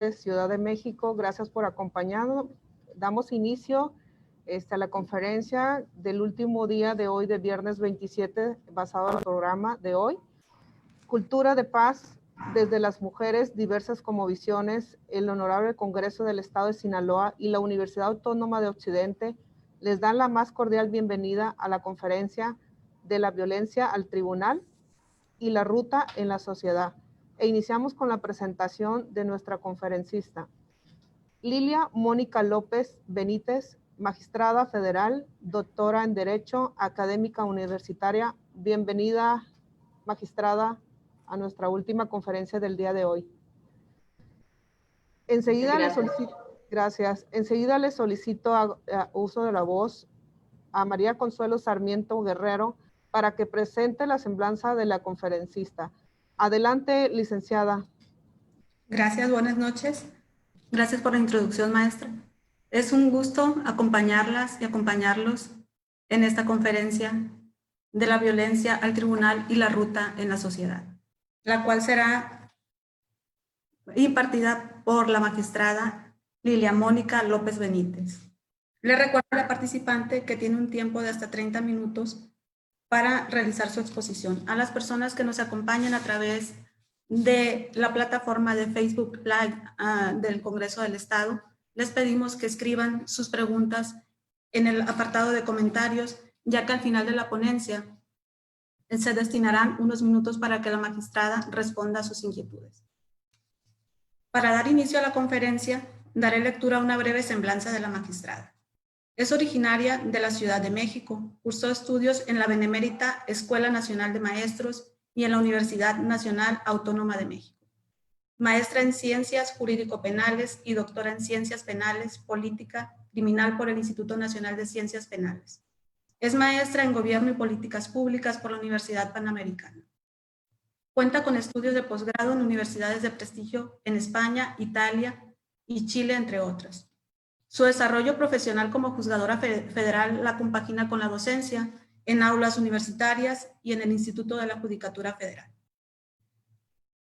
Ciudad de México, gracias por acompañarnos. Damos inicio a la conferencia del último día de hoy, de viernes 27, basado en el programa de hoy. Cultura de paz desde las mujeres diversas como visiones. El Honorable Congreso del Estado de Sinaloa y la Universidad Autónoma de Occidente les dan la más cordial bienvenida a la conferencia de la violencia al tribunal y la ruta en la sociedad. E iniciamos con la presentación de nuestra conferencista. Lilia Mónica López Benítez, magistrada federal, doctora en Derecho, académica universitaria. Bienvenida, magistrada, a nuestra última conferencia del día de hoy. Enseguida le solicito, gracias. Enseguida le solicito a uso de la voz a María Consuelo Sarmiento Guerrero para que presente la semblanza de la conferencista. Adelante, licenciada. Gracias, buenas noches. Gracias por la introducción, maestra. Es un gusto acompañarlas y acompañarlos en esta conferencia de la violencia al tribunal y la ruta en la sociedad, la cual será impartida por la magistrada Lilia Mónica López Benítez. Le recuerdo a la participante que tiene un tiempo de hasta 30 minutos para realizar su exposición. A las personas que nos acompañan a través de la plataforma de Facebook Live del Congreso del Estado, les pedimos que escriban sus preguntas en el apartado de comentarios, ya que al final de la ponencia se destinarán unos minutos para que la magistrada responda a sus inquietudes. Para dar inicio a la conferencia, daré lectura a una breve semblanza de la magistrada. Es originaria de la Ciudad de México, cursó estudios en la Benemérita Escuela Nacional de Maestros y en la Universidad Nacional Autónoma de México. Maestra en Ciencias Jurídico-Penales y doctora en Ciencias Penales, Política, Criminal por el Instituto Nacional de Ciencias Penales. Es maestra en Gobierno y Políticas Públicas por la Universidad Panamericana. Cuenta con estudios de posgrado en universidades de prestigio en España, Italia y Chile, entre otras. Su desarrollo profesional como juzgadora federal la compagina con la docencia en aulas universitarias y en el Instituto de la Judicatura Federal.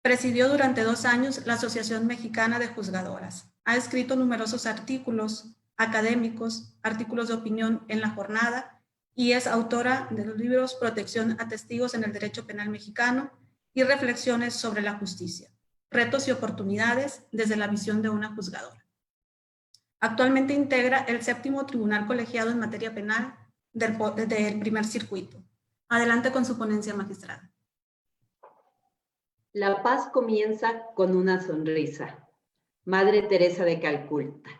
Presidió durante 2 años la Asociación Mexicana de Juzgadoras. Ha escrito numerosos artículos académicos, artículos de opinión en La Jornada y es autora de los libros Protección a Testigos en el Derecho Penal Mexicano y Reflexiones sobre la Justicia, Retos y Oportunidades desde la visión de una juzgadora. Actualmente integra el 7º Tribunal Colegiado en materia penal del primer circuito. Adelante con su ponencia, magistrada. La paz comienza con una sonrisa. Madre Teresa de Calcuta.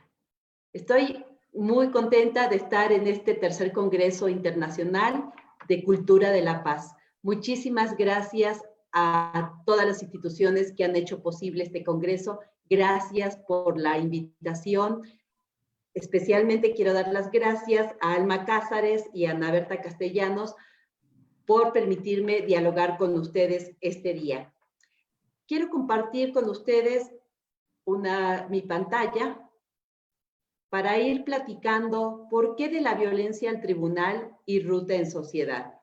Estoy muy contenta de estar en este tercer Congreso Internacional de Cultura de la Paz. Muchísimas gracias a todas las instituciones que han hecho posible este congreso. Gracias por la invitación. Especialmente quiero dar las gracias a Alma Cázares y a Ana Berta Castellanos por permitirme dialogar con ustedes este día. Quiero compartir con ustedes mi pantalla para ir platicando por qué de la violencia al tribunal y ruta en sociedad.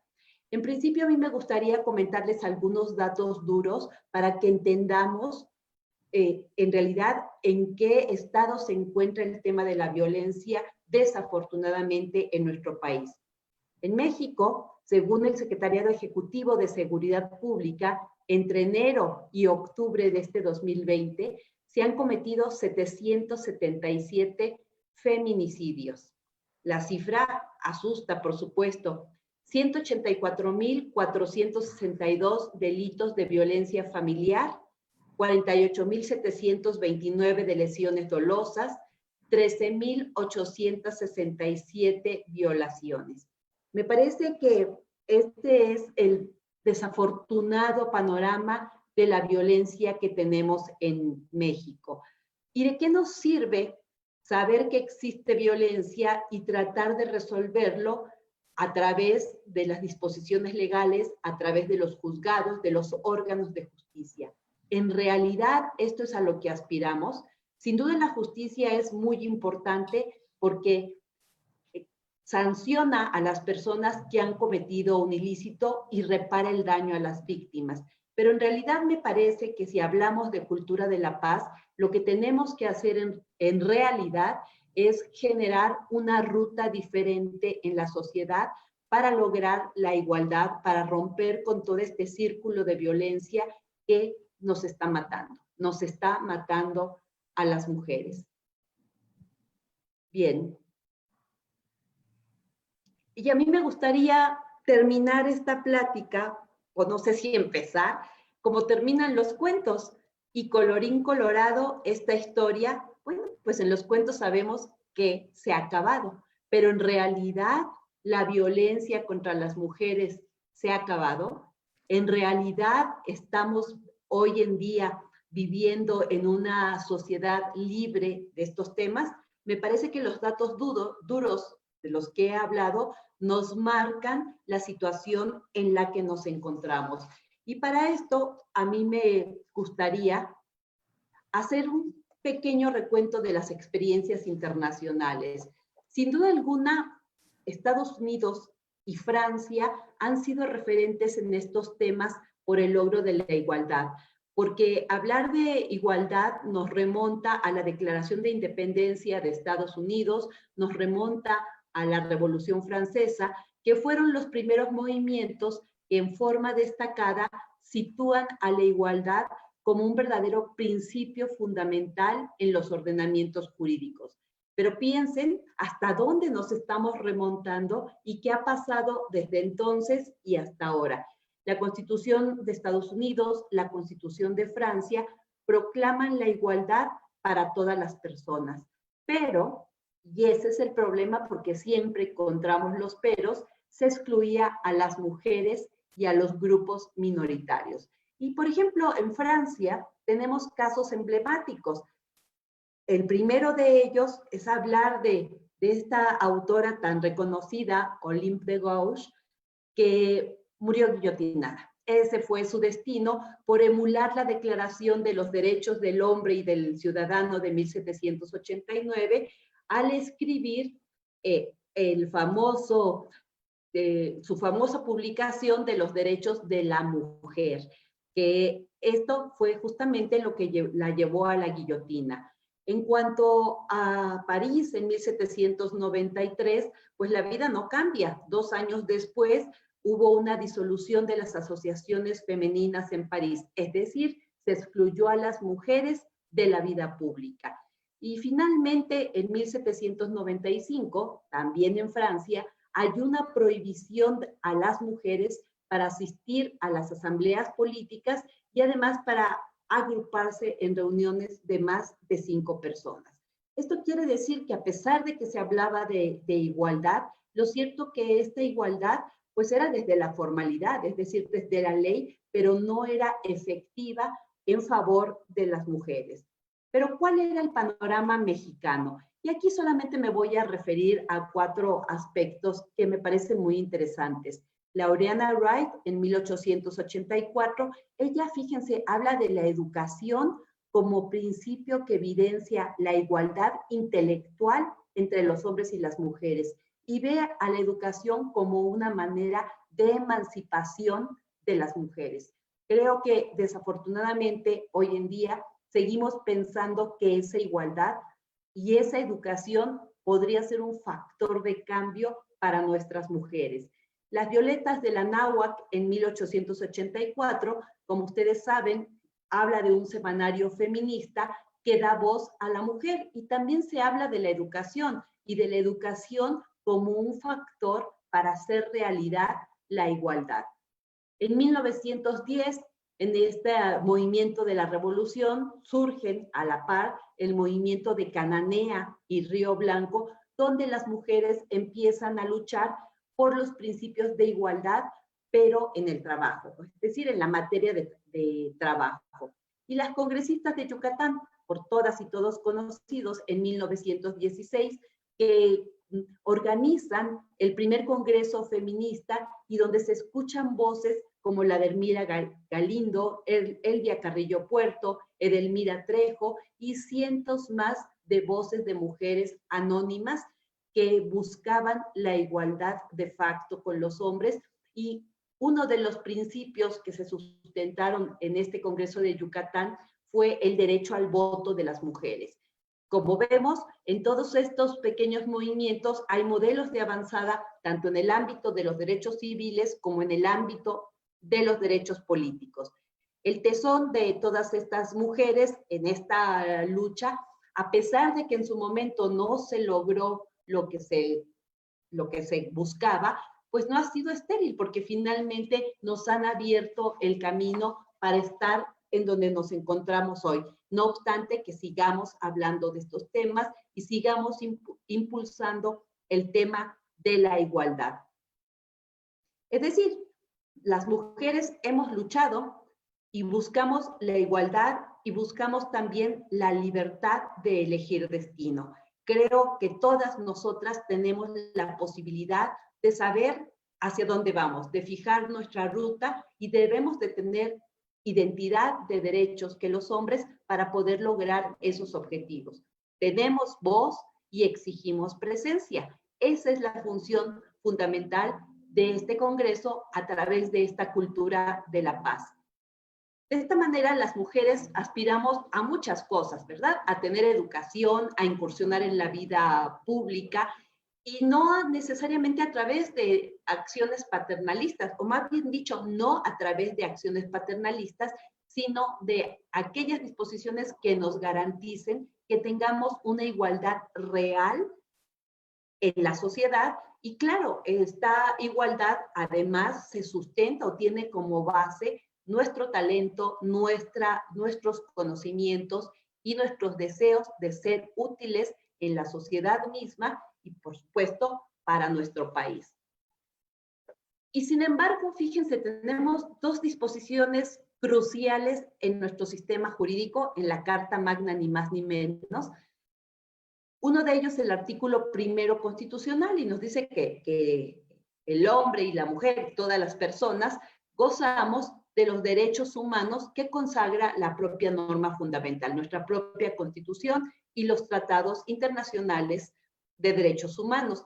En principio, a mí me gustaría comentarles algunos datos duros para que entendamos en realidad en qué estado se encuentra el tema de la violencia, desafortunadamente, en nuestro país. En México, según el Secretariado Ejecutivo de Seguridad Pública, entre enero y octubre de este 2020, se han cometido 777 feminicidios. La cifra asusta, por supuesto. 184.462 delitos de violencia familiar, 48.729 de lesiones dolosas, 13.867 violaciones. Me parece que este es el desafortunado panorama de la violencia que tenemos en México. ¿Y de qué nos sirve saber que existe violencia y tratar de resolverlo a través de las disposiciones legales, a través de los juzgados, de los órganos de justicia? En realidad, esto es a lo que aspiramos. Sin duda, la justicia es muy importante porque sanciona a las personas que han cometido un ilícito y repara el daño a las víctimas. Pero en realidad me parece que si hablamos de cultura de la paz, Lo que tenemos que hacer en realidad es generar una ruta diferente en la sociedad para lograr la igualdad, para romper con todo este círculo de violencia que nos está matando a las mujeres. Bien. Y a mí me gustaría terminar esta plática, o no sé si empezar, como terminan los cuentos. Y colorín colorado, esta historia, bueno, pues en los cuentos sabemos que se ha acabado, pero en realidad la violencia contra las mujeres se ha acabado. En realidad estamos hoy en día viviendo en una sociedad libre de estos temas. Me parece que los datos duros de los que he hablado nos marcan la situación en la que nos encontramos. Y para esto, a mí me gustaría hacer un pequeño recuento de las experiencias internacionales. Sin duda alguna, Estados Unidos y Francia han sido referentes en estos temas por el logro de la igualdad, porque hablar de igualdad nos remonta a la Declaración de Independencia de Estados Unidos, nos remonta a la Revolución Francesa, que fueron los primeros movimientos que en forma destacada sitúan a la igualdad como un verdadero principio fundamental en los ordenamientos jurídicos. Pero piensen hasta dónde nos estamos remontando y qué ha pasado desde entonces y hasta ahora. La Constitución de Estados Unidos, la Constitución de Francia, proclaman la igualdad para todas las personas. Pero, y ese es el problema porque siempre encontramos los peros, se excluía a las mujeres y a los grupos minoritarios. Y, por ejemplo, en Francia tenemos casos emblemáticos. El primero de ellos es hablar de esta autora tan reconocida, Olympe de Gouges, que murió guillotinada. Ese fue su destino por emular la Declaración de los Derechos del Hombre y del Ciudadano de 1789 al escribir su famosa publicación de los derechos de la mujer, que esto fue justamente lo que la llevó a la guillotina. En cuanto a París, en 1793, pues la vida no cambia. 2 años después hubo una disolución de las asociaciones femeninas en París, es decir, se excluyó a las mujeres de la vida pública. Y finalmente, en 1795, también en Francia, hay una prohibición a las mujeres para asistir a las asambleas políticas y además para agruparse en reuniones de más de 5 personas. Esto quiere decir que a pesar de que se hablaba de igualdad, lo cierto que esta igualdad pues era desde la formalidad, es decir, desde la ley, pero no era efectiva en favor de las mujeres. Pero ¿cuál era el panorama mexicano? Y aquí solamente me voy a referir a 4 aspectos que me parecen muy interesantes. Laureana Wright, en 1884, ella, fíjense, habla de la educación como principio que evidencia la igualdad intelectual entre los hombres y las mujeres y ve a la educación como una manera de emancipación de las mujeres. Creo que desafortunadamente hoy en día seguimos pensando que esa igualdad y esa educación podría ser un factor de cambio para nuestras mujeres. Las Violetas de la Náhuac en 1884, como ustedes saben, habla de un semanario feminista que da voz a la mujer y también se habla de la educación y de la educación como un factor para hacer realidad la igualdad. En 1910, en este movimiento de la revolución, surgen a la par el movimiento de Cananea y Río Blanco, donde las mujeres empiezan a luchar por los principios de igualdad, pero en el trabajo, es decir, en la materia de trabajo. Y las congresistas de Yucatán, por todas y todos conocidos, en 1916, que organizan el primer congreso feminista y donde se escuchan voces como la de Elmira Galindo, Elvia Carrillo Puerto, Edelmira Trejo y cientos más de voces de mujeres anónimas que buscaban la igualdad de facto con los hombres. Y uno de los principios que se sustentaron en este Congreso de Yucatán fue el derecho al voto de las mujeres. Como vemos, en todos estos pequeños movimientos hay modelos de avanzada tanto en el ámbito de los derechos civiles como en el ámbito de los derechos políticos. El tesón de todas estas mujeres en esta lucha, a pesar de que en su momento no se logró lo que se buscaba, pues no ha sido estéril, porque finalmente nos han abierto el camino para estar en donde nos encontramos hoy. No obstante que sigamos hablando de estos temas y sigamos impulsando el tema de la igualdad. Es decir, las mujeres hemos luchado y buscamos la igualdad y buscamos también la libertad de elegir destino. Creo que todas nosotras tenemos la posibilidad de saber hacia dónde vamos, de fijar nuestra ruta y debemos de tener identidad de derechos que los hombres para poder lograr esos objetivos. Tenemos voz y exigimos presencia. Esa es la función fundamental de este Congreso a través de esta cultura de la paz. De esta manera, las mujeres aspiramos a muchas cosas, ¿verdad? A tener educación, a incursionar en la vida pública y no necesariamente a través de acciones paternalistas, o más bien dicho, no a través de acciones paternalistas, sino de aquellas disposiciones que nos garanticen que tengamos una igualdad real en la sociedad. Y claro, esta igualdad además se sustenta o tiene como base nuestro talento, nuestros conocimientos y nuestros deseos de ser útiles en la sociedad misma y, por supuesto, para nuestro país. Y sin embargo, fíjense, tenemos dos disposiciones cruciales en nuestro sistema jurídico, en la Carta Magna, ni más ni menos. Uno de ellos es el artículo 1 constitucional y nos dice que el hombre y la mujer, todas las personas, gozamos de los derechos humanos que consagra la propia norma fundamental, nuestra propia Constitución y los tratados internacionales de derechos humanos.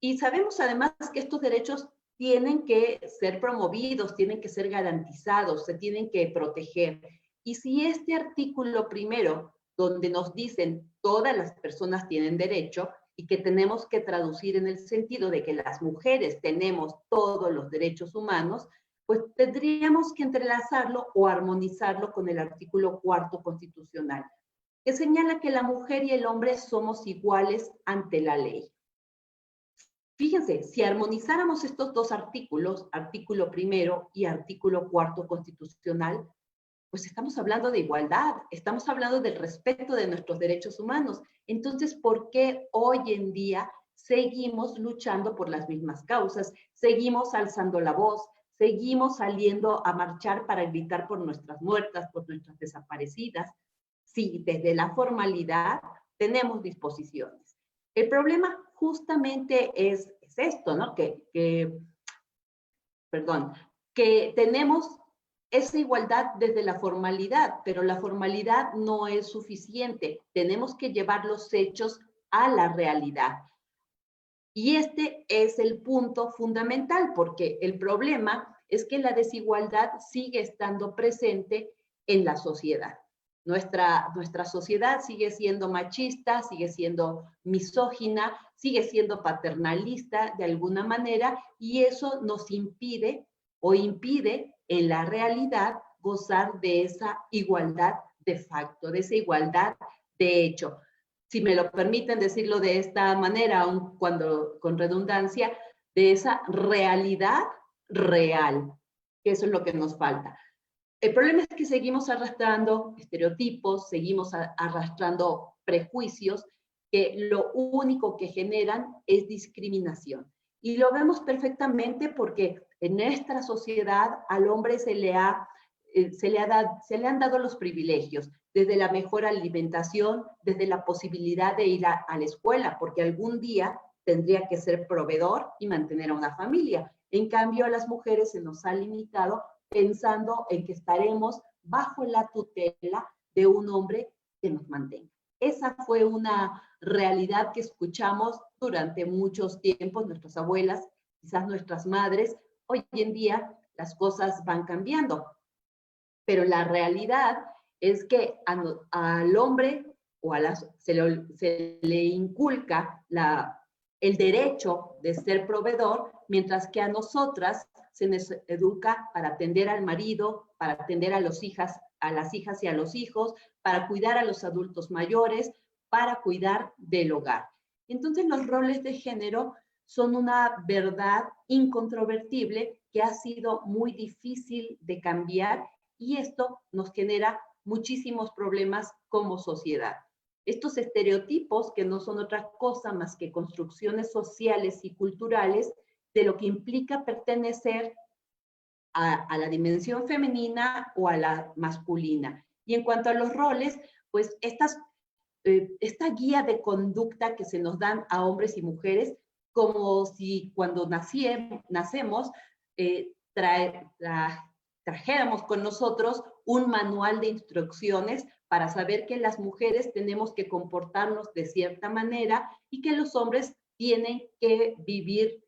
Y sabemos además que estos derechos tienen que ser promovidos, tienen que ser garantizados, se tienen que proteger. Y si este artículo 1, donde nos dicen todas las personas tienen derecho y que tenemos que traducir en el sentido de que las mujeres tenemos todos los derechos humanos, pues tendríamos que entrelazarlo o armonizarlo con el artículo 4 constitucional, que señala que la mujer y el hombre somos iguales ante la ley. Fíjense, si armonizáramos estos dos artículos, artículo 1 y artículo 4 constitucional, pues estamos hablando de igualdad, estamos hablando del respeto de nuestros derechos humanos. Entonces, ¿por qué hoy en día seguimos luchando por las mismas causas? Seguimos alzando la voz, seguimos saliendo a marchar para gritar por nuestras muertas, por nuestras desaparecidas. Sí, desde la formalidad tenemos disposiciones. El problema justamente es esto, ¿no? Que tenemos esa igualdad desde la formalidad, pero la formalidad no es suficiente. Tenemos que llevar los hechos a la realidad. Y este es el punto fundamental, porque el problema es que la desigualdad sigue estando presente en la sociedad. Nuestra sociedad sigue siendo machista, sigue siendo misógina, sigue siendo paternalista de alguna manera, y eso nos impide en la realidad gozar de esa igualdad de facto, de esa igualdad de hecho. Si me lo permiten decirlo de esta manera, aun cuando con redundancia, de esa realidad real, que eso es lo que nos falta. El problema es que seguimos arrastrando estereotipos, seguimos arrastrando prejuicios que lo único que generan es discriminación. Y lo vemos perfectamente porque en nuestra sociedad al hombre se le han dado los privilegios, desde la mejor alimentación, desde la posibilidad de ir a la escuela, porque algún día tendría que ser proveedor y mantener a una familia. En cambio, a las mujeres se nos ha limitado pensando en que estaremos bajo la tutela de un hombre que nos mantenga. Esa fue una realidad que escuchamos durante muchos tiempos, nuestras abuelas, quizás nuestras madres. Hoy en día las cosas van cambiando, pero la realidad es que al hombre o se le inculca el derecho de ser proveedor, mientras que a nosotras se nos educa para atender al marido, para atender a las hijas y a los hijos, para cuidar a los adultos mayores, para cuidar del hogar. Entonces los roles de género son una verdad incontrovertible que ha sido muy difícil de cambiar, y esto nos genera muchísimos problemas como sociedad. Estos estereotipos, que no son otra cosa más que construcciones sociales y culturales de lo que implica pertenecer a la dimensión femenina o a la masculina. Y en cuanto a los roles, pues esta guía de conducta que se nos dan a hombres y mujeres, como si cuando nacemos trajéramos con nosotros un manual de instrucciones para saber que las mujeres tenemos que comportarnos de cierta manera y que los hombres tienen que vivir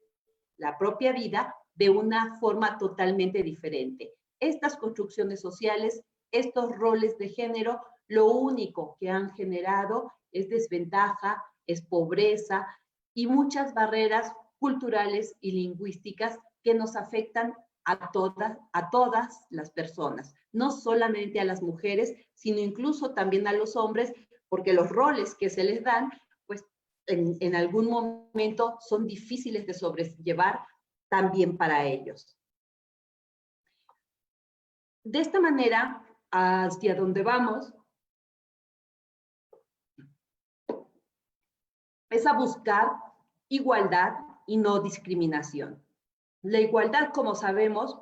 la propia vida de una forma totalmente diferente. Estas construcciones sociales, estos roles de género, lo único que han generado es desventaja, es pobreza y muchas barreras culturales y lingüísticas que nos afectan a todas las personas, no solamente a las mujeres, sino incluso también a los hombres, porque los roles que se les dan, pues en algún momento son difíciles de sobrellevar también para ellos. De esta manera, hacia donde vamos, es a buscar igualdad y no discriminación. La igualdad, como sabemos,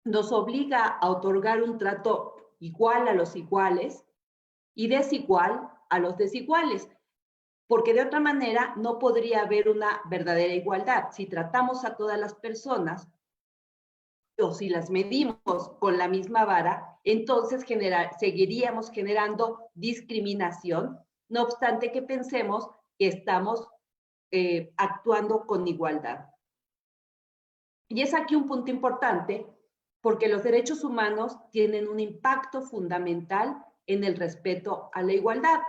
nos obliga a otorgar un trato igual a los iguales y desigual a los desiguales, porque de otra manera no podría haber una verdadera igualdad. Si tratamos a todas las personas o si las medimos con la misma vara, entonces seguiríamos generando discriminación, no obstante que pensemos que estamos actuando con igualdad. Y es aquí un punto importante, porque los derechos humanos tienen un impacto fundamental en el respeto a la igualdad.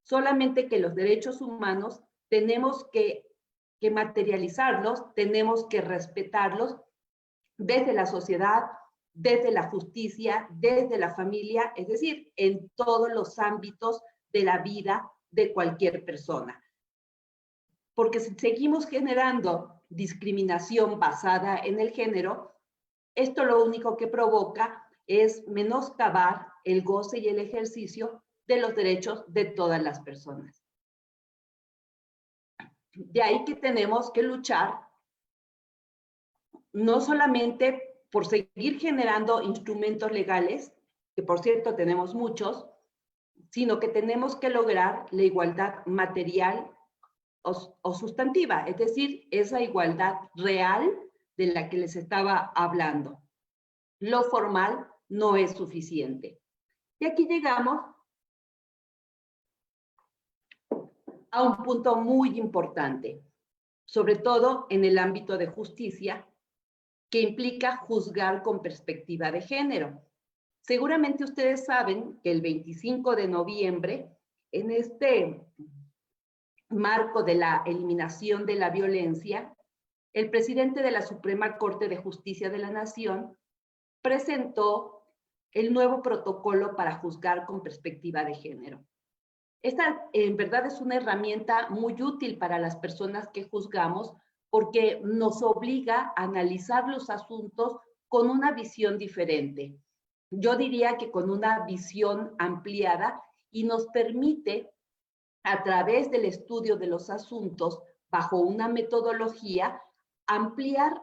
Solamente que los derechos humanos tenemos que materializarlos, tenemos que respetarlos desde la sociedad, desde la justicia, desde la familia, es decir, en todos los ámbitos de la vida de cualquier persona. Porque si seguimos generando discriminación basada en el género, esto lo único que provoca es menoscabar el goce y el ejercicio de los derechos de todas las personas. De ahí que tenemos que luchar no solamente por seguir generando instrumentos legales, que por cierto tenemos muchos, sino que tenemos que lograr la igualdad material o sustantiva, es decir, esa igualdad real de la que les estaba hablando. Lo formal no es suficiente. Y aquí llegamos a un punto muy importante, sobre todo en el ámbito de justicia, que implica juzgar con perspectiva de género. Seguramente ustedes saben que el 25 de noviembre, en este marco de la eliminación de la violencia, el presidente de la Suprema Corte de Justicia de la Nación presentó el nuevo protocolo para juzgar con perspectiva de género. Esta en verdad es una herramienta muy útil para las personas que juzgamos, porque nos obliga a analizar los asuntos con una visión diferente. Yo diría que con una visión ampliada, y nos permite, a través del estudio de los asuntos, bajo una metodología, ampliar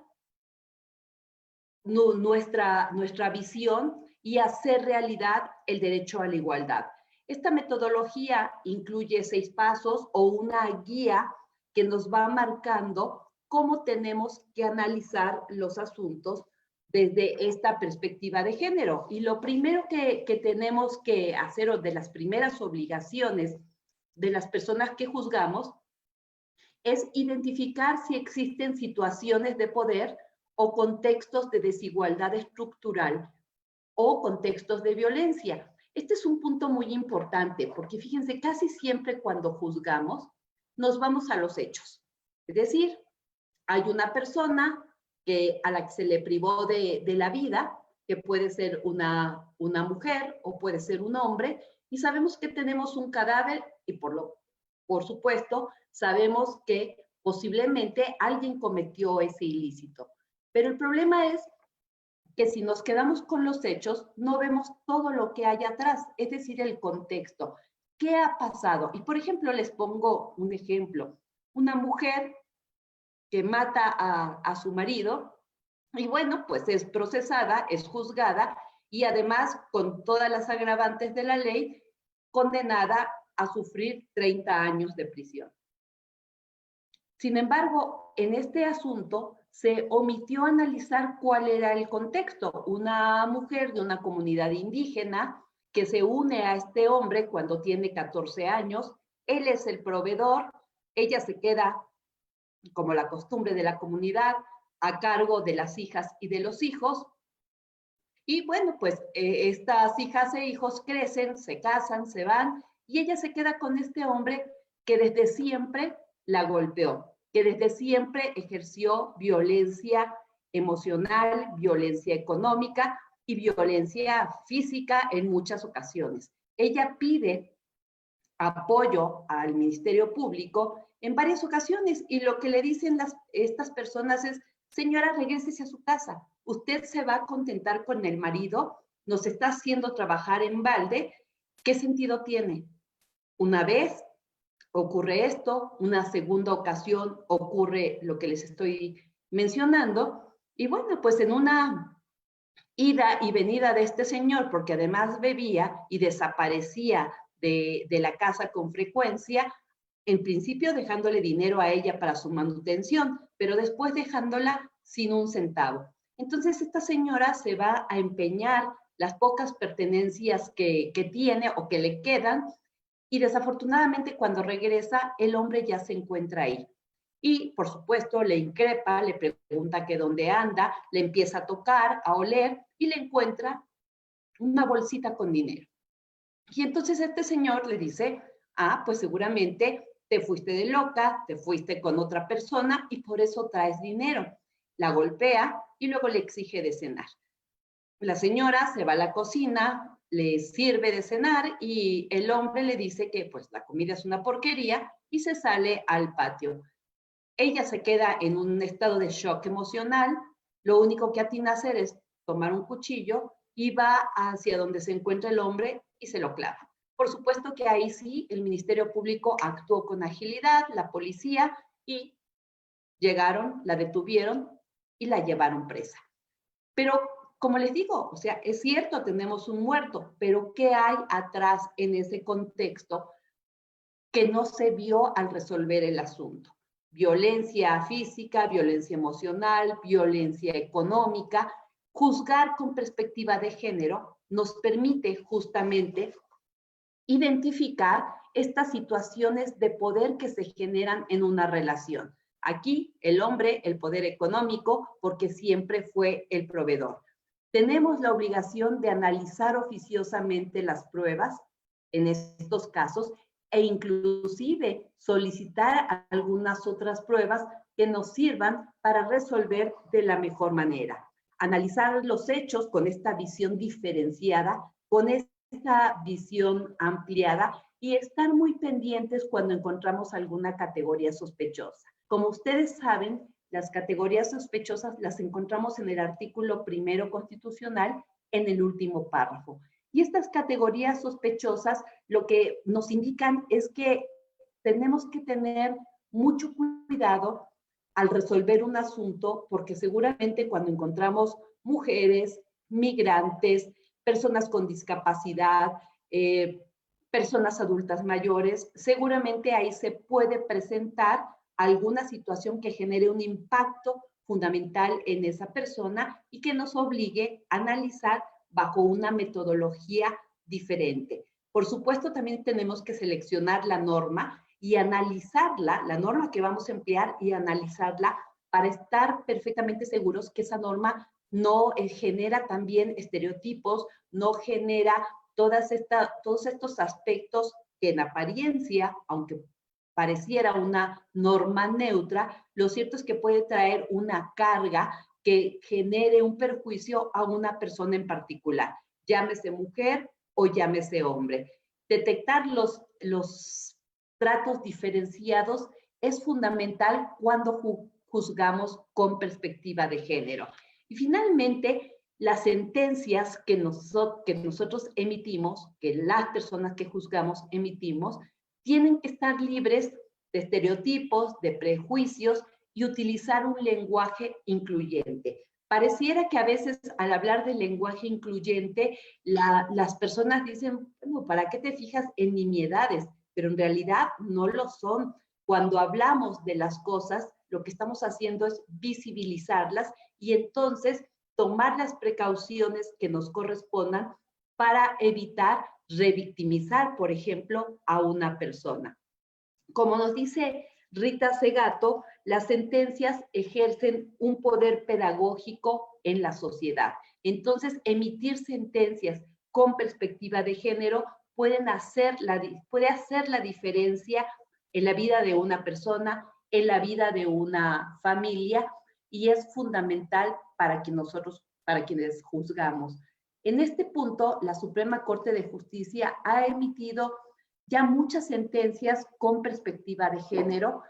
nuestra visión y hacer realidad el derecho a la igualdad. Esta metodología incluye 6 pasos o una guía que nos va marcando cómo tenemos que analizar los asuntos desde esta perspectiva de género. Y lo primero que tenemos que hacer, o de las primeras obligaciones de las personas que juzgamos, es identificar si existen situaciones de poder o contextos de desigualdad estructural o contextos de violencia. Este es un punto muy importante porque fíjense, casi siempre cuando juzgamos nos vamos a los hechos. Es decir, hay una persona a la que se le privó de la vida, que puede ser una mujer o puede ser un hombre, y sabemos que tenemos un cadáver y por supuesto sabemos que posiblemente alguien cometió ese ilícito. Pero el problema es que si nos quedamos con los hechos, no vemos todo lo que hay atrás, es decir, el contexto. ¿Qué ha pasado? Y por ejemplo, les pongo un ejemplo. Una mujer que mata a su marido y bueno, pues es procesada, es juzgada y además con todas las agravantes de la ley, condenada a sufrir 30 años de prisión. Sin embargo, en este asunto se omitió analizar cuál era el contexto. Una mujer de una comunidad indígena que se une a este hombre cuando tiene 14 años, él es el proveedor, ella se queda, como la costumbre de la comunidad, a cargo de las hijas y de los hijos. Y bueno, pues estas hijas e hijos crecen, se casan, se van, y ella se queda con este hombre que desde siempre la golpeó, que desde siempre ejerció violencia emocional, violencia económica y violencia física en muchas ocasiones. Ella pide apoyo al Ministerio Público en varias ocasiones y lo que le dicen estas personas es: señora, regrésese a su casa, usted se va a contentar con el marido, nos está haciendo trabajar en balde, ¿qué sentido tiene? Una vez ocurre esto, una segunda ocasión ocurre lo que les estoy mencionando, y bueno, pues en una ida y venida de este señor, porque además bebía y desaparecía de la casa con frecuencia, en principio dejándole dinero a ella para su manutención, pero después dejándola sin un centavo. Entonces esta señora se va a empeñar las pocas pertenencias que tiene o que le quedan, y desafortunadamente cuando regresa el hombre ya se encuentra ahí. Y por supuesto le increpa, le pregunta que dónde anda, le empieza a tocar, a oler y le encuentra una bolsita con dinero. Y entonces este señor le dice: ah, pues seguramente te fuiste de loca, te fuiste con otra persona y por eso traes dinero. La golpea y luego le exige de cenar. La señora se va a la cocina, le sirve de cenar y el hombre le dice que pues la comida es una porquería y se sale al patio. Ella se queda en un estado de shock emocional, lo único que atina a hacer es tomar un cuchillo y va hacia donde se encuentra el hombre y se lo clava. Por supuesto que ahí sí el Ministerio Público actuó con agilidad, la policía, y llegaron, la detuvieron y la llevaron presa. Pero como les digo, o sea, es cierto, tenemos un muerto, pero ¿qué hay atrás en ese contexto que no se vio al resolver el asunto? Violencia física, violencia emocional, violencia económica. Juzgar con perspectiva de género nos permite justamente identificar estas situaciones de poder que se generan en una relación. Aquí el hombre, el poder económico, porque siempre fue el proveedor. Tenemos la obligación de analizar oficiosamente las pruebas en estos casos e inclusive solicitar algunas otras pruebas que nos sirvan para resolver de la mejor manera. Analizar los hechos con esta visión diferenciada, con esta visión ampliada y estar muy pendientes cuando encontramos alguna categoría sospechosa. Como ustedes saben, las categorías sospechosas las encontramos en el artículo 1 constitucional, en el último párrafo. Y estas categorías sospechosas lo que nos indican es que tenemos que tener mucho cuidado al resolver un asunto, porque seguramente cuando encontramos mujeres, migrantes, personas con discapacidad, personas adultas mayores, seguramente ahí se puede presentar alguna situación que genere un impacto fundamental en esa persona y que nos obligue a analizar bajo una metodología diferente. Por supuesto, también tenemos que seleccionar la norma y analizarla, la norma que vamos a emplear, y analizarla para estar perfectamente seguros que esa norma no genera también estereotipos, no genera todos estos aspectos que en apariencia, aunque pareciera una norma neutra, lo cierto es que puede traer una carga que genere un perjuicio a una persona en particular, llámese mujer o llámese hombre. Detectar los tratos diferenciados es fundamental cuando juzgamos con perspectiva de género. Y finalmente, las sentencias que nosotros emitimos, que las personas que juzgamos emitimos, tienen que estar libres de estereotipos, de prejuicios y utilizar un lenguaje incluyente. Pareciera que a veces al hablar del lenguaje incluyente, las personas dicen, bueno, ¿para qué te fijas en nimiedades? Pero en realidad no lo son. Cuando hablamos de las cosas, lo que estamos haciendo es visibilizarlas y entonces tomar las precauciones que nos correspondan para evitar revictimizar, por ejemplo, a una persona. Como nos dice Rita Segato, las sentencias ejercen un poder pedagógico en la sociedad. Entonces, emitir sentencias con perspectiva de género puede hacer la diferencia en la vida de una persona, en la vida de una familia, y es fundamental para quienes juzgamos. En este punto, la Suprema Corte de Justicia ha emitido ya muchas sentencias con perspectiva de género,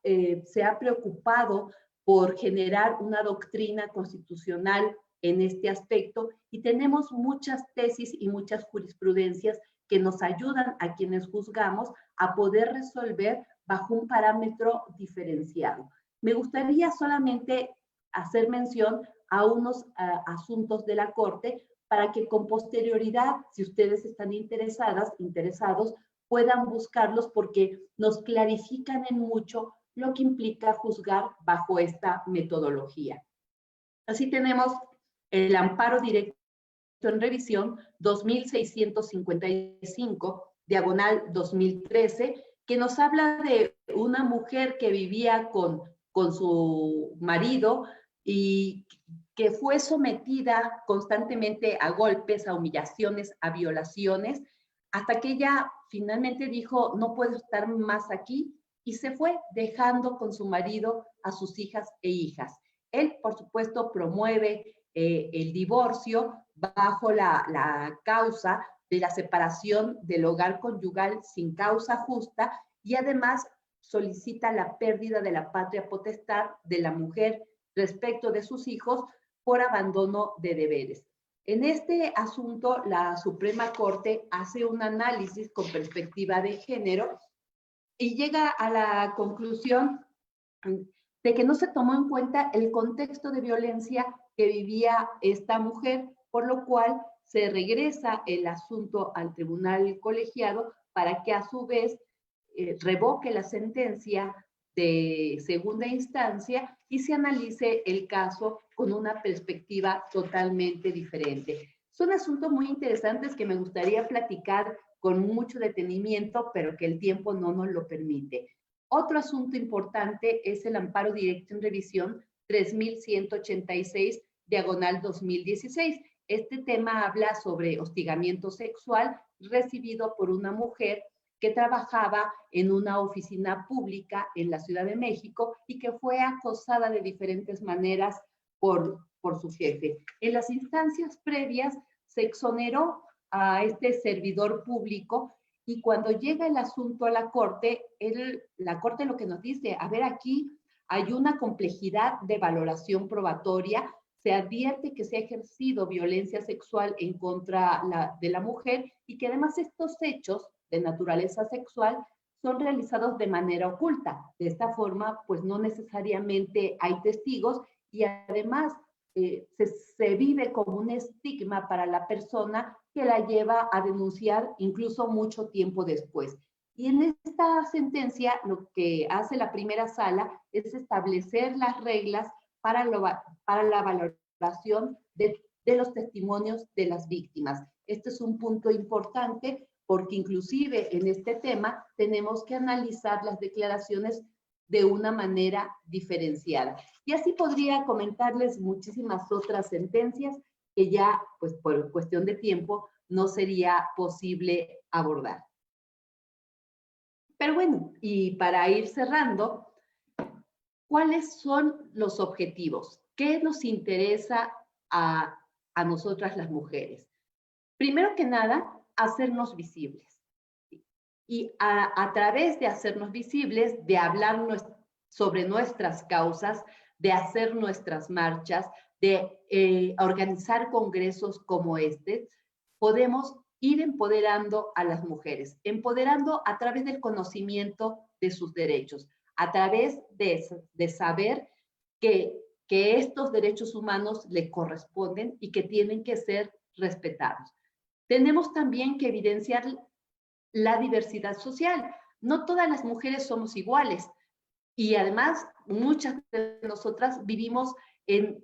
se ha preocupado por generar una doctrina constitucional en este aspecto y tenemos muchas tesis y muchas jurisprudencias que nos ayudan a quienes juzgamos a poder resolver bajo un parámetro diferenciado. Me gustaría solamente hacer mención a unos asuntos de la Corte para que con posterioridad, si ustedes están interesados, puedan buscarlos porque nos clarifican en mucho lo que implica juzgar bajo esta metodología. Así tenemos el amparo directo en revisión 2655, diagonal 2013, que nos habla de una mujer que vivía con su marido y que fue sometida constantemente a golpes, a humillaciones, a violaciones, hasta que ella finalmente dijo, no puedo estar más aquí, y se fue dejando con su marido a sus hijas e hijas. Él, por supuesto, promueve el divorcio bajo la causa de la separación del hogar conyugal sin causa justa y además solicita la pérdida de la patria potestad de la mujer respecto de sus hijos por abandono de deberes. En este asunto, la Suprema Corte hace un análisis con perspectiva de género y llega a la conclusión de que no se tomó en cuenta el contexto de violencia que vivía esta mujer, por lo cual se regresa el asunto al tribunal colegiado para que a su vez revoque la sentencia de segunda instancia y se analice el caso con una perspectiva totalmente diferente. Son asuntos muy interesantes que me gustaría platicar con mucho detenimiento, pero que el tiempo no nos lo permite. Otro asunto importante es el amparo directo en revisión 3186, diagonal 2016. Este tema habla sobre hostigamiento sexual recibido por una mujer que trabajaba en una oficina pública en la Ciudad de México y que fue acosada de diferentes maneras por su jefe. En las instancias previas se exoneró a este servidor público y cuando llega el asunto a la Corte, la Corte lo que nos dice, a ver, aquí hay una complejidad de valoración probatoria, se advierte que se ha ejercido violencia sexual en contra de la mujer y que además estos hechos de naturaleza sexual son realizados de manera oculta. De esta forma, pues no necesariamente hay testigos y además se vive como un estigma para la persona que la lleva a denunciar incluso mucho tiempo después. Y en esta sentencia lo que hace la primera sala es establecer las reglas para la valoración de los testimonios de las víctimas. Este es un punto importante porque inclusive en este tema tenemos que analizar las declaraciones de una manera diferenciada. Y así podría comentarles muchísimas otras sentencias que ya, pues por cuestión de tiempo, no sería posible abordar. Pero bueno, y para ir cerrando, ¿cuáles son los objetivos? ¿Qué nos interesa a nosotras las mujeres? Primero que nada, hacernos visibles. Y a través de hacernos visibles, de hablar sobre nuestras causas, de hacer nuestras marchas, de organizar congresos como este, podemos ir empoderando a las mujeres, empoderando a través del conocimiento de sus derechos, a través de saber que estos derechos humanos le corresponden y que tienen que ser respetados. Tenemos también que evidenciar la diversidad social. No todas las mujeres somos iguales y además muchas de nosotras vivimos en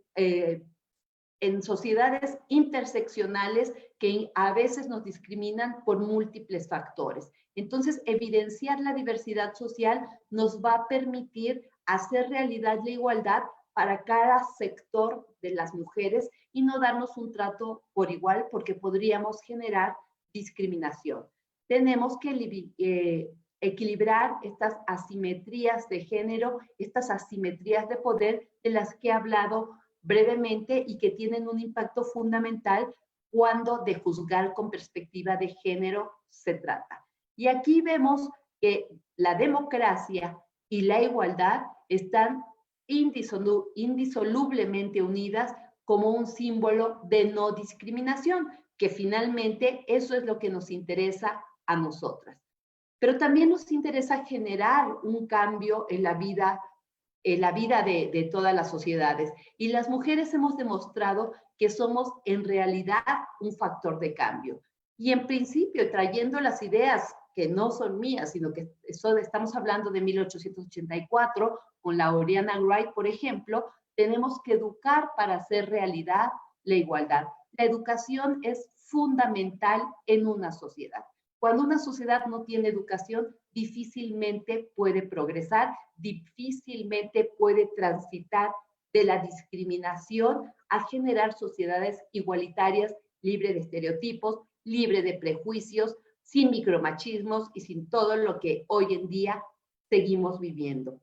sociedades interseccionales que a veces nos discriminan por múltiples factores. Entonces, evidenciar la diversidad social nos va a permitir hacer realidad la igualdad para cada sector de las mujeres y no darnos un trato por igual porque podríamos generar discriminación. Tenemos que equilibrar estas asimetrías de género, estas asimetrías de poder de las que he hablado brevemente y que tienen un impacto fundamental cuando de juzgar con perspectiva de género se trata. Y aquí vemos que la democracia y la igualdad están indisolublemente unidas como un símbolo de no discriminación, que finalmente eso es lo que nos interesa a nosotras. Pero también nos interesa generar un cambio en la vida de todas las sociedades. Y las mujeres hemos demostrado que somos en realidad un factor de cambio. Y en principio, trayendo las ideas que no son mías, sino que estamos hablando de 1884, con la Oriana Wright, por ejemplo, tenemos que educar para hacer realidad la igualdad. La educación es fundamental en una sociedad. Cuando una sociedad no tiene educación, difícilmente puede progresar, difícilmente puede transitar de la discriminación a generar sociedades igualitarias, libres de estereotipos, libres de prejuicios, sin micromachismos y sin todo lo que hoy en día seguimos viviendo.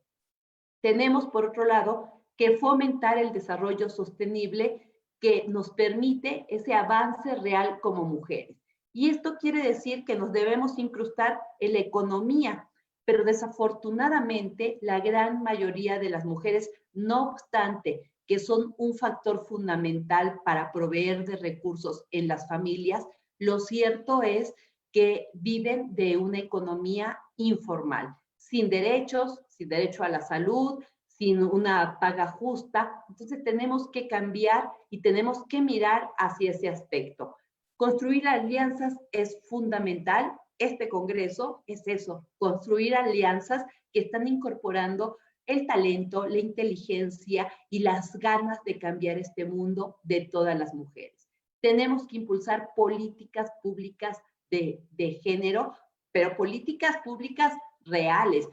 Tenemos, por otro lado, que fomentar el desarrollo sostenible que nos permite ese avance real como mujeres. Y esto quiere decir que nos debemos incrustar en la economía, pero desafortunadamente la gran mayoría de las mujeres, no obstante que son un factor fundamental para proveer de recursos en las familias, lo cierto es que viven de una economía informal, sin derechos, sin derecho a la salud, sin una paga justa. Entonces tenemos que cambiar y tenemos que mirar hacia ese aspecto. Construir alianzas es fundamental. Este Congreso es eso, construir alianzas que están incorporando el talento, la inteligencia y las ganas de cambiar este mundo de todas las mujeres. Tenemos que impulsar políticas públicas de género, pero políticas públicas reales,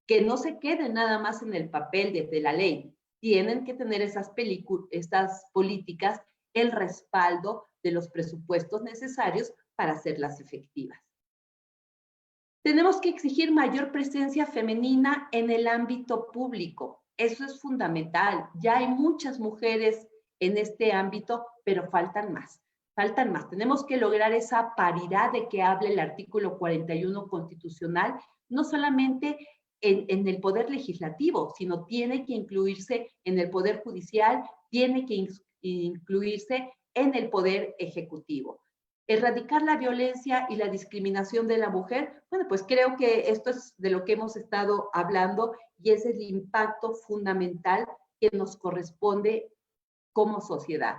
que no se queden nada más en el papel de la ley. Tienen que tener estas políticas el respaldo de los presupuestos necesarios para hacerlas efectivas. Tenemos que exigir mayor presencia femenina en el ámbito público. Eso es fundamental. Ya hay muchas mujeres en este ámbito, pero faltan más. Faltan más. Tenemos que lograr esa paridad de que habla el artículo 41 constitucional, no solamente en el poder legislativo, sino tiene que incluirse en el poder judicial, tiene que incluirse en el poder ejecutivo. Erradicar la violencia y la discriminación de la mujer, bueno, pues creo que esto es de lo que hemos estado hablando y es el impacto fundamental que nos corresponde como sociedad.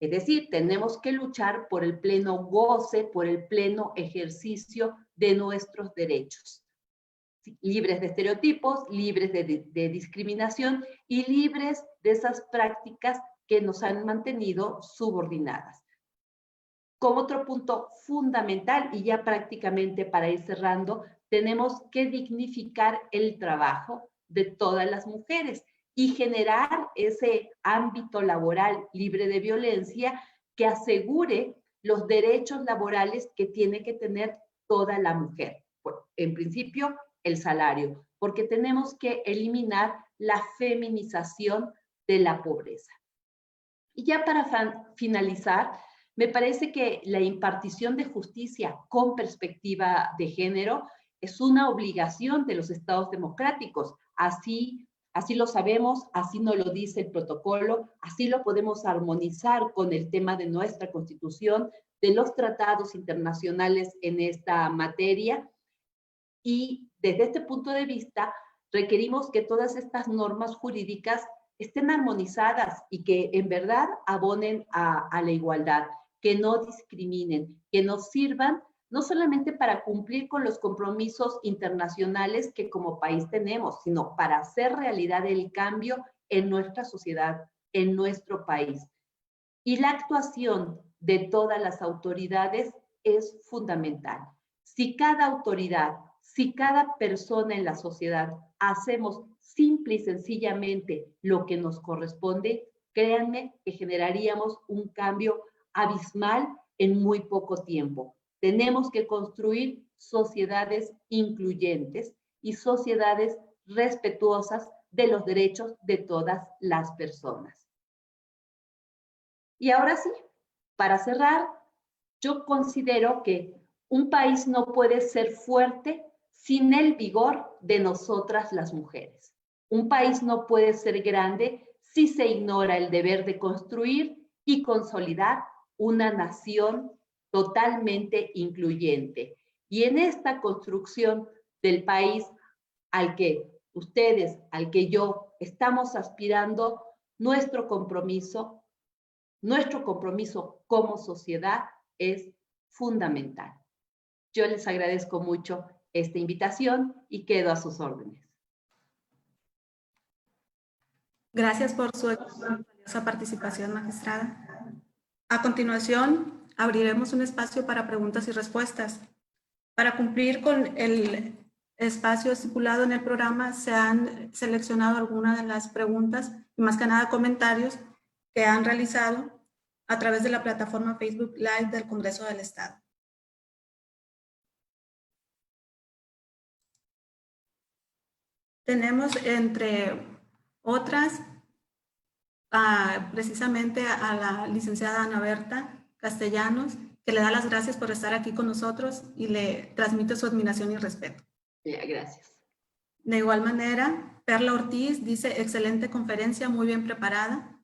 Es decir, tenemos que luchar por el pleno goce, por el pleno ejercicio de nuestros derechos, libres de estereotipos, libres de discriminación y libres de esas prácticas que nos han mantenido subordinadas. Como otro punto fundamental, y ya prácticamente para ir cerrando, tenemos que dignificar el trabajo de todas las mujeres y generar ese ámbito laboral libre de violencia que asegure los derechos laborales que tiene que tener toda la mujer. En principio, el salario, porque tenemos que eliminar la feminización de la pobreza. Y ya para finalizar, me parece que la impartición de justicia con perspectiva de género es una obligación de los estados democráticos. Así lo sabemos, así nos lo dice el protocolo, así lo podemos armonizar con el tema de nuestra Constitución, de los tratados internacionales en esta materia. Y desde este punto de vista, requerimos que todas estas normas jurídicas estén armonizadas y que en verdad abonen a la igualdad, que no discriminen, que nos sirvan no solamente para cumplir con los compromisos internacionales que como país tenemos, sino para hacer realidad el cambio en nuestra sociedad, en nuestro país. Y la actuación de todas las autoridades es fundamental. Si cada autoridad, si cada persona en la sociedad hacemos simple y sencillamente lo que nos corresponde, créanme que generaríamos un cambio abismal en muy poco tiempo. Tenemos que construir sociedades incluyentes y sociedades respetuosas de los derechos de todas las personas. Y ahora sí, para cerrar, yo considero que un país no puede ser fuerte sin el vigor de nosotras las mujeres. Un país no puede ser grande si se ignora el deber de construir y consolidar una nación totalmente incluyente. Y en esta construcción del país al que ustedes, al que yo estamos aspirando, nuestro compromiso como sociedad es fundamental. Yo les agradezco mucho esta invitación y quedo a sus órdenes. Gracias por su valiosa participación, magistrada. A continuación, abriremos un espacio para preguntas y respuestas. Para cumplir con el espacio estipulado en el programa, se han seleccionado algunas de las preguntas y más que nada comentarios que han realizado a través de la plataforma Facebook Live del Congreso del Estado. Tenemos, entre otras, precisamente a la licenciada Ana Berta Castellanos, que le da las gracias por estar aquí con nosotros y le transmite su admiración y respeto. Gracias. De igual manera, Perla Ortiz dice, excelente conferencia, muy bien preparada.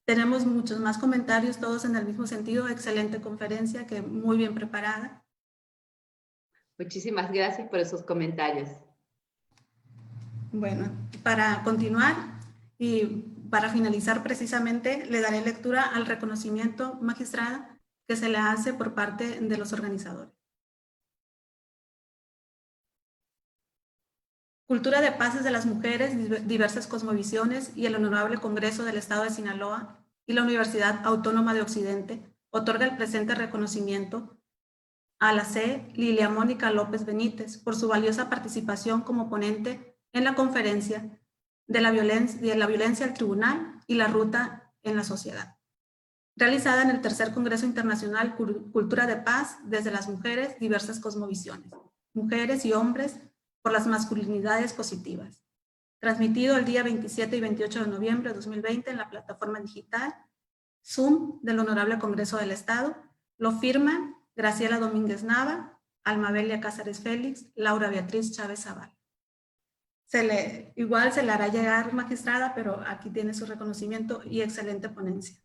Tenemos muchos más comentarios, todos en el mismo sentido, excelente conferencia, que muy bien preparada. Muchísimas gracias por esos comentarios. Bueno, para continuar y para finalizar precisamente, le daré lectura al reconocimiento, magistrada, que se le hace por parte de los organizadores. Cultura de Paz de las Mujeres, Diversas Cosmovisiones y el Honorable Congreso del Estado de Sinaloa y la Universidad Autónoma de Occidente otorga el presente reconocimiento a la C. Lilia Mónica López Benítez por su valiosa participación como ponente en la conferencia de la violencia al tribunal y la ruta en la sociedad, realizada en el Tercer Congreso Internacional Cultura de Paz desde las Mujeres, Diversas Cosmovisiones, Mujeres y Hombres por las Masculinidades Positivas, transmitido el día 27 y 28 de noviembre de 2020 en la plataforma digital Zoom del Honorable Congreso del Estado. Lo firman Graciela Domínguez Nava, Almabelia Cázares Félix, Laura Beatriz Chávez Zavala. Igual se le hará llegar, magistrada, pero aquí tiene su reconocimiento y excelente ponencia.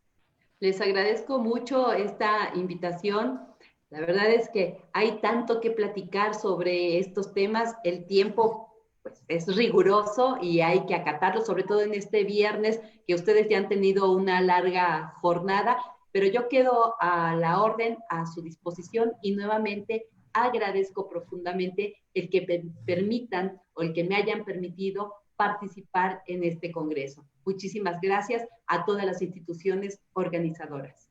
Les agradezco mucho esta invitación. La verdad es que hay tanto que platicar sobre estos temas. El tiempo pues, es riguroso y hay que acatarlo, sobre todo en este viernes, que ustedes ya han tenido una larga jornada, pero yo quedo a la orden, a su disposición, y nuevamente agradezco profundamente el que permitan o el que me hayan permitido participar en este congreso. Muchísimas gracias a todas las instituciones organizadoras.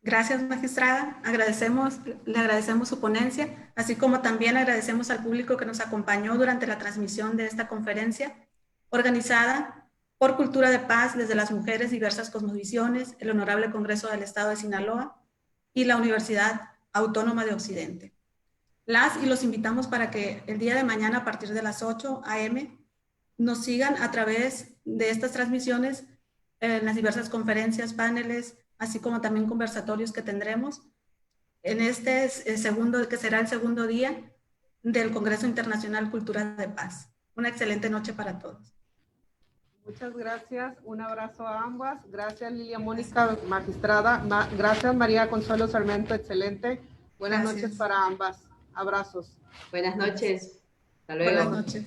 Gracias, magistrada. Le agradecemos su ponencia, así como también agradecemos al público que nos acompañó durante la transmisión de esta conferencia organizada por cultura de paz desde las mujeres, diversas cosmovisiones, el Honorable Congreso del Estado de Sinaloa y la Universidad Autónoma de Occidente. Las y los invitamos para que el día de mañana a partir de las 8 a.m. nos sigan a través de estas transmisiones en las diversas conferencias, paneles, así como también conversatorios que tendremos en este segundo, que será el segundo día del Congreso Internacional Cultura de Paz. Una excelente noche para todos. Muchas gracias, un abrazo a ambas. Gracias Lilia Mónica, magistrada. Gracias María Consuelo Sarmiento, excelente. Buenas noches para ambas. Abrazos. Buenas noches. Hasta luego. Buenas noches.